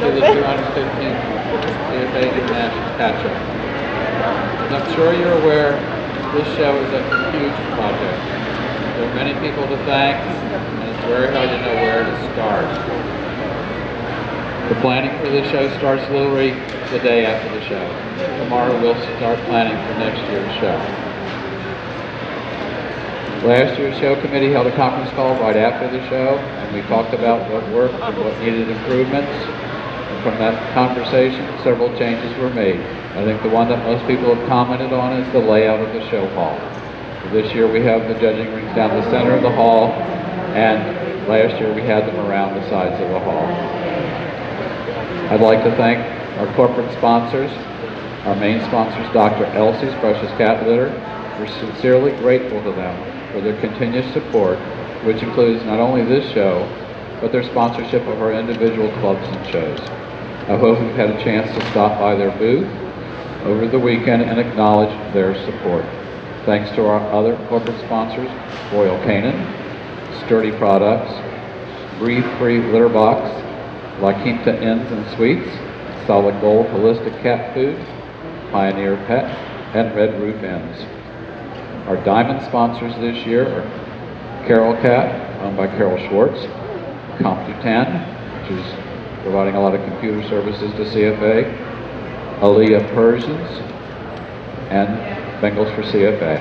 to the 215th CFA International Cat Show. As I'm sure you're aware, this show is a huge project. There are many people to thank, and it's very hard to know where to start. The planning for this show starts literally the day after the show. Tomorrow we'll start planning for next year's show. Last year's show committee held a conference call right after the show, and we talked about what worked and what needed improvements. And from that conversation, several changes were made. I think the one that most people have commented on is the layout of the show hall. This year we have the judging rings down the center of the hall, and last year we had them around the sides of the hall. I'd like to thank our corporate sponsors, our main sponsors, Dr. Elsie's Precious Cat Litter. We're sincerely grateful to them for their continued support, which includes not only this show, but their sponsorship of our individual clubs and shows. I hope you've had a chance to stop by their booth over the weekend and acknowledge their support. Thanks to our other corporate sponsors, Royal Canin, Sturdy Products, Breathe Free Litter Box, La Quinta Inns and Suites, Solid Gold Holistic Cat Food, Pioneer Pet, and Red Roof Inns. Our diamond sponsors this year are Carol Cat, owned by Carol Schwartz, Computan, which is providing a lot of computer services to CFA, Aliyah Persians, and Bengals for CFA.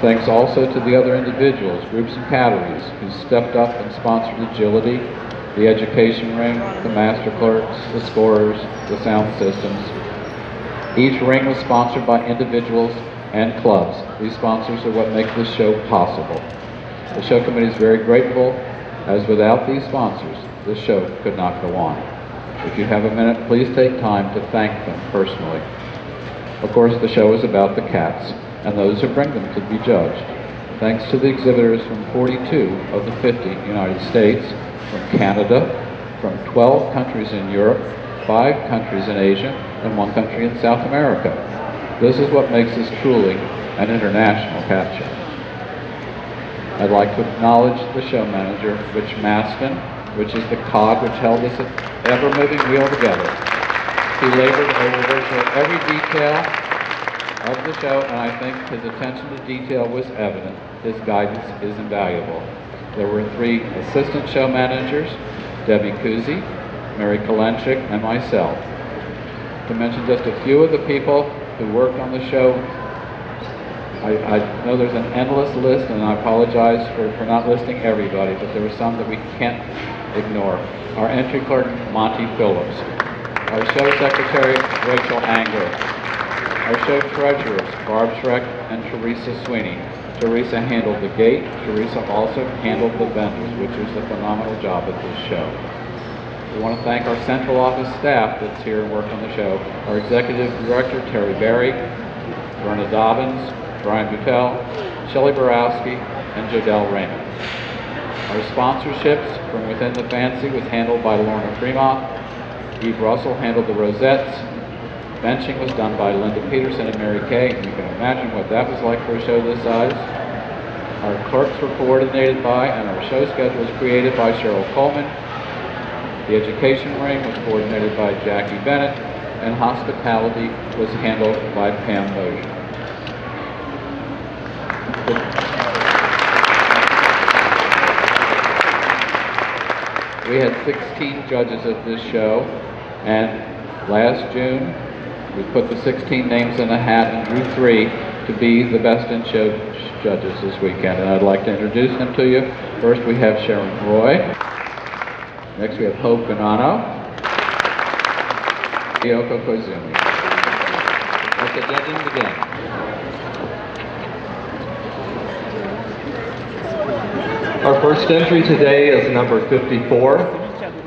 Thanks also to the other individuals, groups, and catteries who stepped up and sponsored Agility, the Education Ring, the Master Clerks, the Scorers, the Sound Systems. Each ring was sponsored by individuals and clubs. These sponsors are what make this show possible. The show committee is very grateful, as without these sponsors, this show could not go on. If you have a minute, please take time to thank them personally. Of course, the show is about the cats and those who bring them to be judged. Thanks to the exhibitors from 42 of the 50 United States, from Canada, from 12 countries in Europe, 5 countries in Asia, and 1 country in South America. This is what makes this truly an international cat show. I'd like to acknowledge the show manager, Rich Maston, which is the cog which held this ever-moving wheel together. He labored over virtually every detail of the show, and I think his attention to detail was evident. His guidance is invaluable. There were 3 assistant show managers, Debbie Kuzi, Mary Kalenchik, and myself. To mention just a few of the people who worked on the show, I know there's an endless list, and I apologize for not listing everybody, but there were some that we can't ignore. Our entry clerk, Monty Phillips. Our show secretary, Rachel Anger. Our show treasurers, Barb Schreck and Teresa Sweeney. Teresa handled the gate. Teresa also handled the vendors, which was a phenomenal job at this show. We want to thank our central office staff that's here and worked on the show. Our executive director, Terry Berry, Verna Dobbins, Brian Buttel, Shelley Borowski, and Jodelle Raymond. Our sponsorships from within the fancy was handled by Lorna Fremont. Eve Russell handled the rosettes. Benching was done by Linda Peterson and Mary Kay, and you can imagine what that was like for a show this size. Our clerks were coordinated by, and our show schedule was created by Cheryl Coleman. The education ring was coordinated by Jackie Bennett, and hospitality was handled by Pam Mosier. We had 16 judges at this show, and last June we put the 16 names in a hat and drew 3 to be the best in show judges this weekend, and I'd like to introduce them to you. First we have Sharon Roy. Next we have Hope Ganano. Yoko Koizumi. Let the judging begin. Our first entry today is number 54,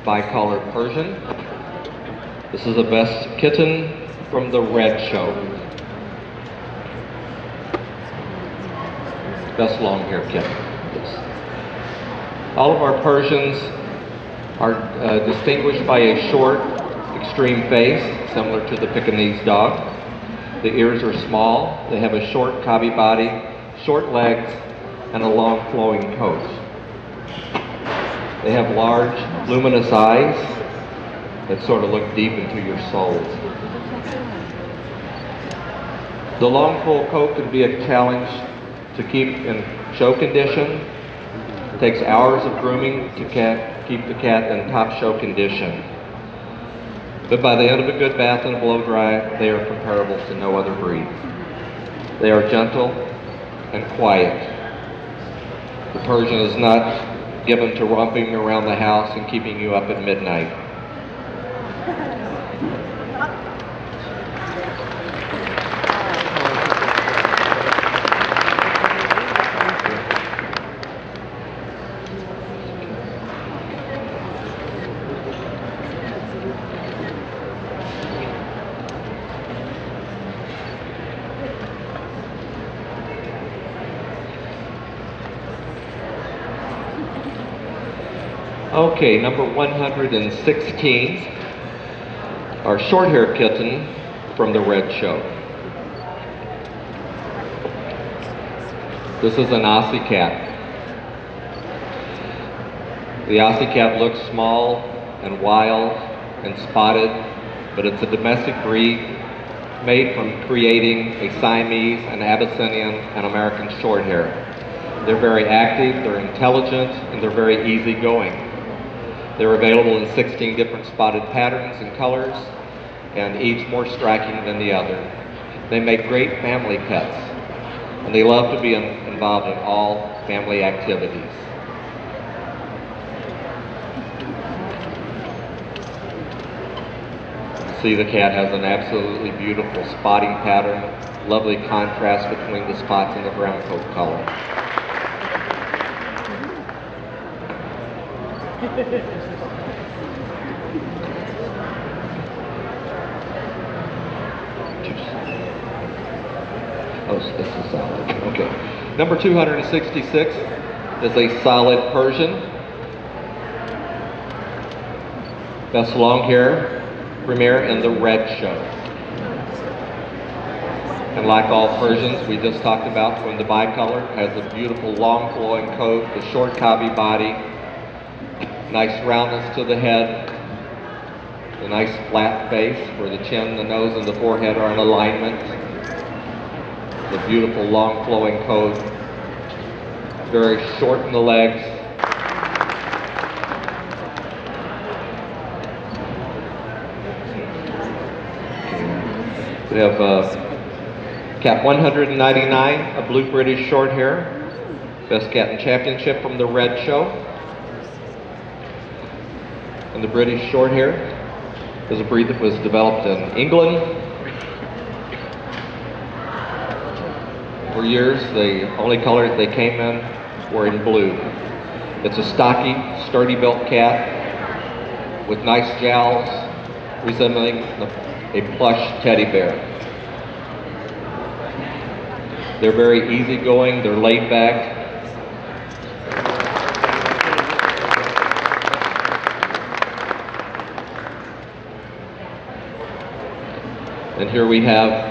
Bicolor Persian. This is the best kitten from the Red Show. Best long-haired kitten. Yes. All of our Persians are distinguished by a short, extreme face, similar to the Pekingese dog. The ears are small. They have a short cobby body, short legs, and a long flowing coat. They have large, luminous eyes that sort of look deep into your soul. The long full coat can be a challenge to keep in show condition. It takes hours of grooming to keep the cat in top show condition. But by the end of a good bath and a blow dry, they are comparable to no other breed. They are gentle and quiet. The Persian is not given to romping around the house and keeping you up at midnight. Okay, number 116, our short-haired kitten from the Red Show. This is an Aussie cat. The Aussie cat looks small and wild and spotted, but it's a domestic breed made from creating a Siamese, an Abyssinian, and American Shorthair. They're very active, they're intelligent, and they're very easygoing. They're available in 16 different spotted patterns and colors, and each more striking than the other. They make great family pets, and they love to be involved in all family activities. See, the cat has an absolutely beautiful spotting pattern, lovely contrast between the spots and the brown coat color. Oh, this is solid. Okay. Number 266 is a solid Persian. Best long hair premiere in the Red Show. And like all Persians we just talked about, when the bicolor has a beautiful long flowing coat, the short cobby body, nice roundness to the head, a nice flat face where the chin, the nose, and the forehead are in alignment. The beautiful long flowing coat, very short in the legs. We have cat 199, a blue British Shorthair, best cat in championship from the Red Show. And the British Shorthair is a breed that was developed in England. For years, the only colors they came in were in blue. It's a stocky, sturdy built cat with nice jowls resembling a plush teddy bear. They're very easygoing, they're laid back. And here we have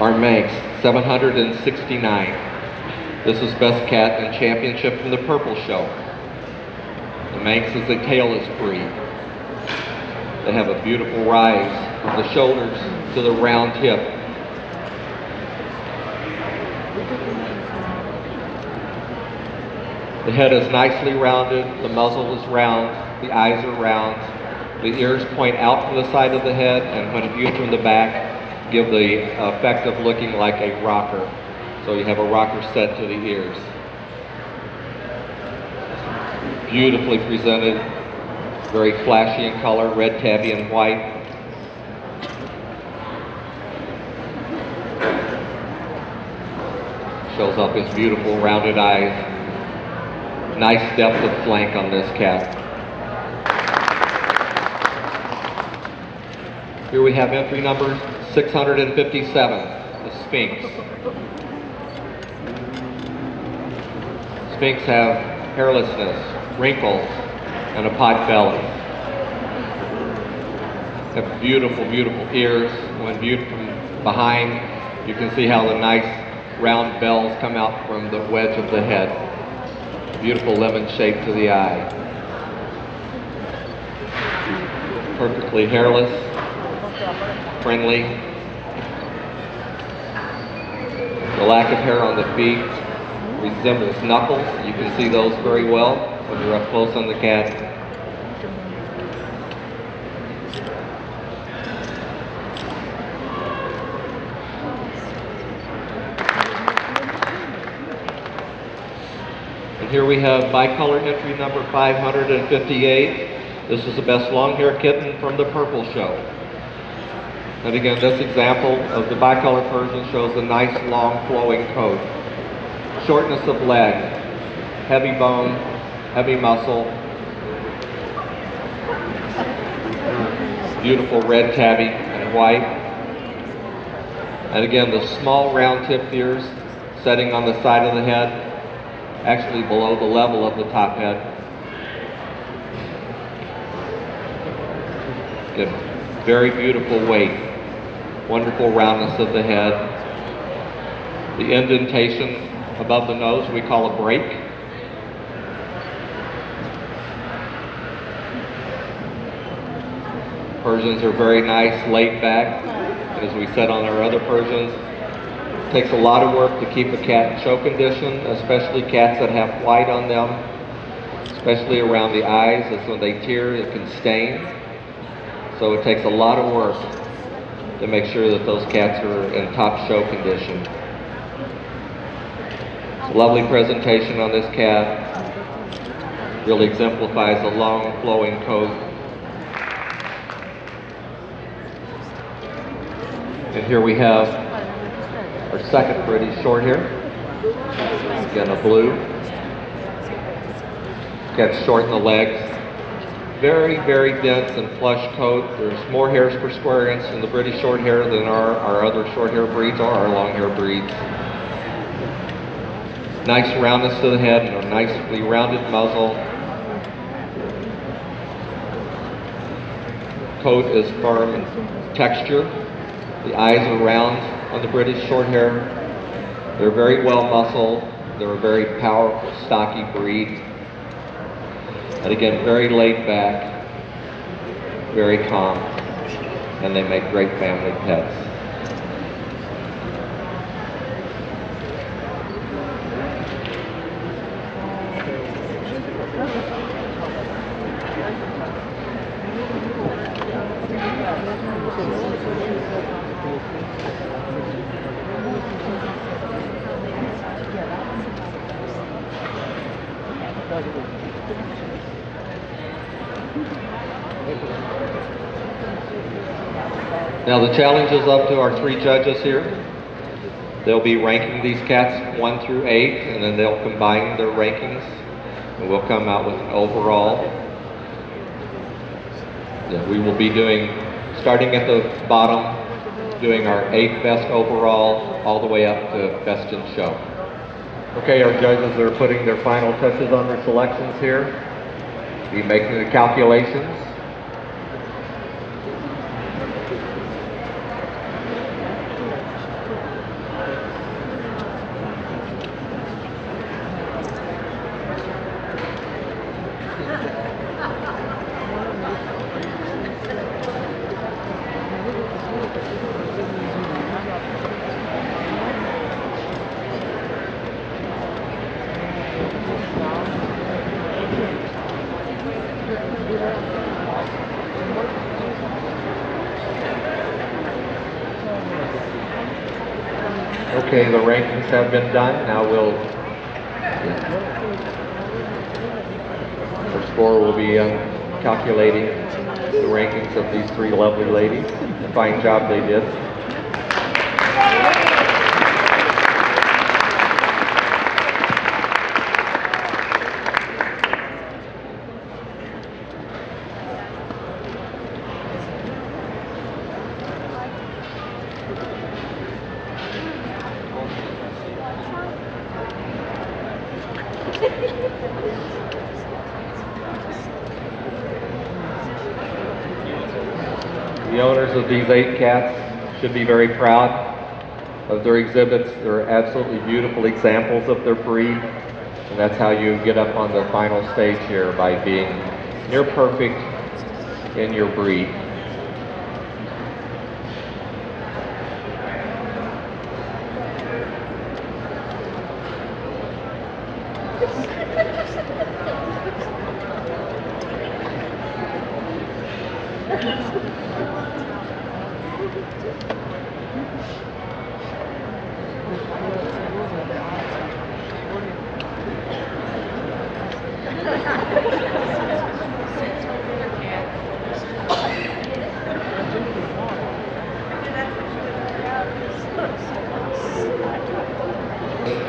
our Manx, 769. This is best cat in championship from the Purple Show. The Manx is a tailless breed. They have a beautiful rise from the shoulders to the round hip. The head is nicely rounded, the muzzle is round, the eyes are round, the ears point out from the side of the head, and when viewed from the back, give the effect of looking like a rocker. So you have a rocker set to the ears. Beautifully presented, very flashy in color, red tabby and white. Shows off his beautiful rounded eyes. Nice depth of flank on this cat. Here we have entry number 657, the Sphinx. Sphinx have hairlessness, wrinkles, and a pot belly. Have beautiful, beautiful ears. When viewed from behind, you can see how the nice round bells come out from the wedge of the head. Beautiful lemon shape to the eye. perfectly hairless, friendly. The lack of hair on the feet resembles knuckles. You can see those very well when you're up close on the cat. And here we have bicolor entry number 558. This is the best long-haired kitten from the Purple Show. And again, this example of the bicolor Persian shows a nice long flowing coat. Shortness of leg, heavy bone, heavy muscle, beautiful red tabby and white. And again, the small round tipped ears setting on the side of the head, actually below the level of the top head. Again, very beautiful weight, wonderful roundness of the head. The indentation above the nose we call a break. Persians are very nice, laid back. And as we said on our other Persians, it takes a lot of work to keep a cat in show condition, especially cats that have white on them, especially around the eyes, as when they tear it can stain. So it takes a lot of work to make sure that those cats are in top show condition. It's a lovely presentation on this cat. Really exemplifies a long flowing coat. And here we have our second British short hair. Again, a blue. Gets short in the legs. Very, very dense and plush coat. There's more hairs per square inch in the British short hair than our other short hair breeds or our long hair breeds. Nice roundness to the head and a nicely rounded muzzle. Coat is firm in texture. The eyes are round on the British short hair. They're very well muscled. They're a very powerful, stocky breed. And again, very laid back, very calm, and they make great family pets. Now the challenge is up to our three judges here. They'll be ranking these cats 1 through 8, and then they'll combine their rankings, and we'll come out with an overall. Yeah, we will be doing, starting at the bottom, doing our 8th best overall, all the way up to best in show. Okay, our judges are putting their final touches on their selections here. Be making the calculations. Okay, the rankings have been done. Now our score will be calculating the rankings of these three lovely ladies. A fine job they did. The owners of these 8 cats should be very proud of their exhibits. They're absolutely beautiful examples of their breed, and that's how you get up on the final stage here, by being near perfect in your breed.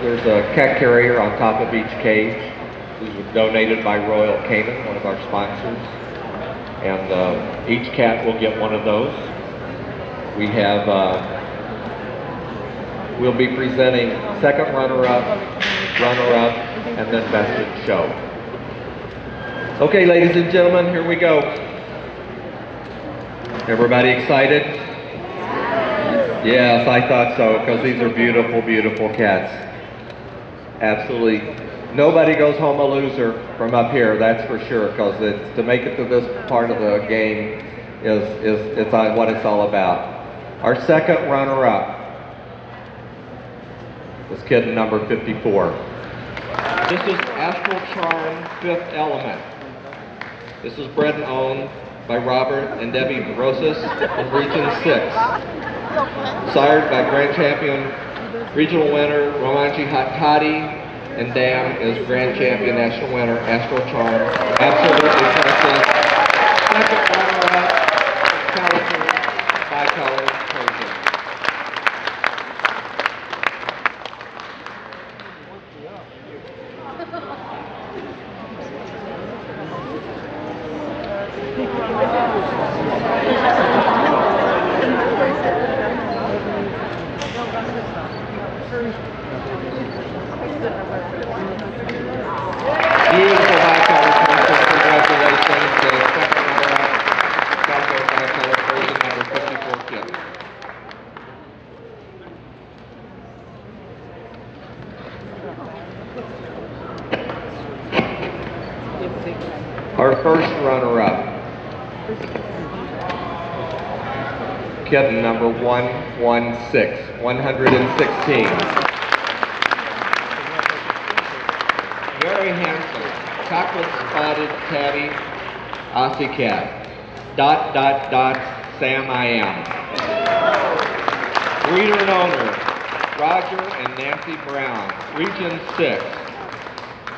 There's a cat carrier on top of each cage. These were donated by Royal Canin, one of our sponsors. And each cat will get one of those. We have, we'll be presenting second runner-up, and then best in show. Okay, ladies and gentlemen, here we go. Everybody excited? Yes, I thought so, because these are beautiful, beautiful cats. Absolutely. Nobody goes home a loser from up here, that's for sure, because to make it to this part of the game it's what it's all about. Our second runner-up is kid number 54. This is Astral Charm, Fifth Element. This is bred and owned by Robert and Debbie Rosas in Region 6. Sired by Grand Champion Regional winner Romanji Hattati, and Dam is Grand Champion National winner Astral Charm. Absolutely priceless. Second runner-up, Calico, Bicolor Persian. Beautiful bicolor Persian. Congratulations to the second runner-up, Calico Bicolor Persian, number 54 kid. Our first runner-up, kid number 116. Very handsome, chocolate spotted tabby Aussie cat. ... Sam I am. Breeder and owner, Roger and Nancy Brown. Region 6.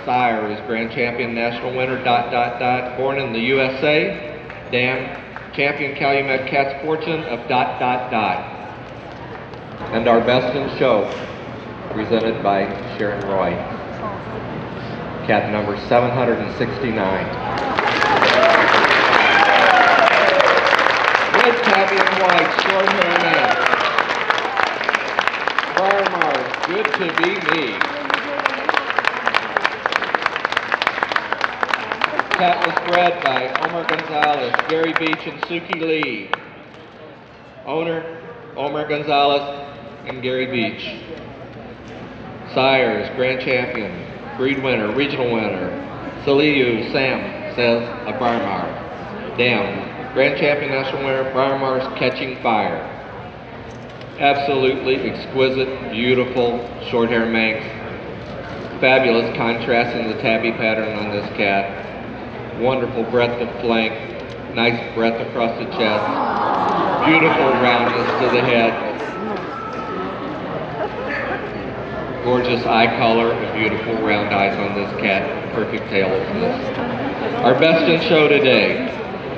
Sire is Grand Champion National winner ... Born in the USA. Dam, Champion Calumet Cat's Fortune of ... And our best in show, presented by Sharon Roy. Cat number 769. Red tabby and white, short hair man. Barmar, good to be me. Cat was bred by Omar Gonzalez, Gary Beach, and Suki Lee. Owner, Omar Gonzalez and Gary Beach. Sire is Grand Champion, breed winner, regional winner, Saliu Sam says a Barmar. Dam, Grand Champion National winner, Barmar's Catching Fire. Absolutely exquisite, beautiful, short hair Manx. Fabulous contrast in the tabby pattern on this cat. Wonderful breadth of flank, nice breadth across the chest, beautiful roundness to the head. Gorgeous eye color and beautiful round eyes on this cat. Perfect tail is this. Our best in show today,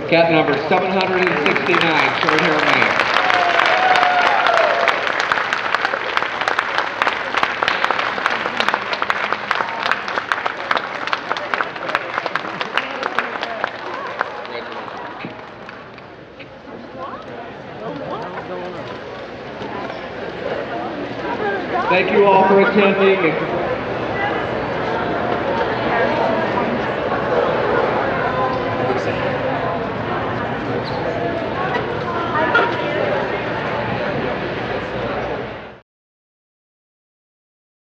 cat number 769, short hair Manx. Thank you all for attending.